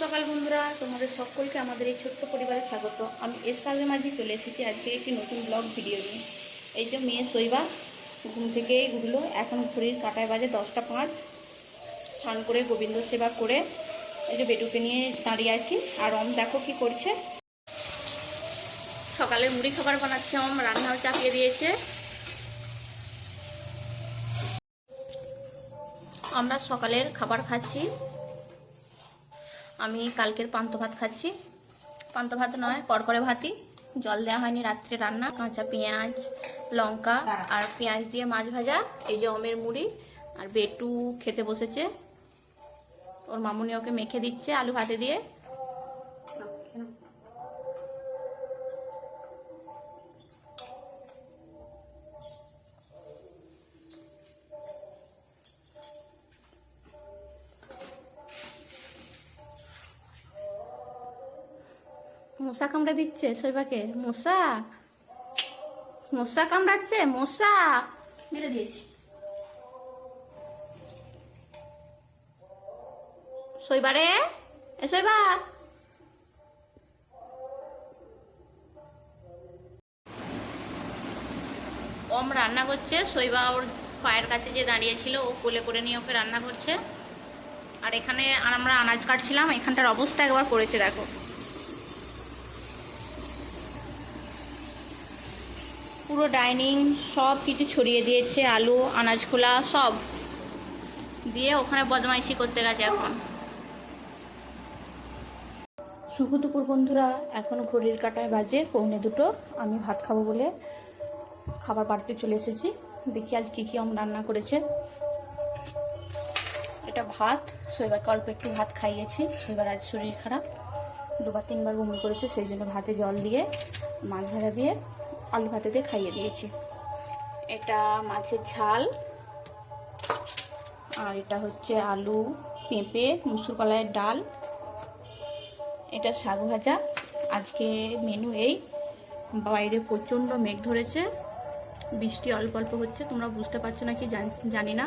সকাল বন্ধুরা, তোমাদের সকলকে আমাদের এই ছোট্ট পরিবারে স্বাগত। আমি এর মাঝে চলে এসেছি আজকে একটি নতুন ব্লগ ভিডিও নিয়ে। এই যে মেয়ে শৈবা ঘুম থেকে উঠলো, এখন ঘড়ির কাঁটায় বাজে 10টা 5। স্নান করে গোবিন্দ সেবা করে এই যে বেটুকে নিয়ে দাঁড়িয়ে আছি। আর দেখো কি করছে, সকালের মুড়ি খাবার বানাচ্ছে। রান্নাও চাপিয়ে দিয়েছে। আমরা সকালের খাবার খাচ্ছি। আমি কালকের পান্তা ভাত খাচ্ছি। পান্তা ভাত নয়, করকরে ভাতই, জল দেওয়া হয়নি, রাত্রে রান্না। কাঁচা পেঁয়াজ, লঙ্কা আর পেঁয়াজ দিয়ে মাছ ভাজা। এই যে অমের মুড়ি। আর বেটু খেতে বসেছে, ওর মামুনি ওকে মেখে দিচ্ছে আলু ভাতে দিয়ে। মশা কামড়ে দিচ্ছে শৈবাকে। মশা মশা কামড়াচ্ছে, মশা মেরে দিয়েছি। শৈবারে, এ শৈবা, ওম রান্না করছে। শৈবা ওর পায়ের কাছে যে দাঁড়িয়েছিল, ও কোলে করে নিয়ে ওকে রান্না করছে। আর এখানে আমরা আনাজ কাটছিলাম। এখানটার অবস্থা একবার করেছে দেখো। পুরো ডাইনিং সব কিছু ছড়িয়ে দিয়েছে, আলু আনাজ খোলা সব দিয়ে ওখানে বদমাইশি করতে গেছে। এখন শুভ দুপুর বন্ধুরা, এখন ঘড়ির কাঁটায় বাজে 1:45। আমি ভাত খাবো বলে খাবার বাড়তে চলে এসেছি। দেখি আজ কী রান্না করেছে। এটা ভাত, শৈবাকে অল্প একটু ভাত খাইয়েছি। এবার আজ শরীর খারাপ, 2-3বার বমি করেছে, সেই জন্য ভাতে জল দিয়ে মাছ ভাজা দিয়ে আলু ভাতে দিয়ে খাইয়ে দিয়েছি। এটা মাছের ঝাল, আর এটা হচ্ছে আলু, পেঁপে, মুসুর কলাইয়ের ডাল, এটা শাক ভাজা। আজকে মেনু এই। বাইরে প্রচণ্ড মেঘ ধরেছে, বৃষ্টি অল্প অল্প হচ্ছে। তোমরা বুঝতে পারছো নাকি জানি না।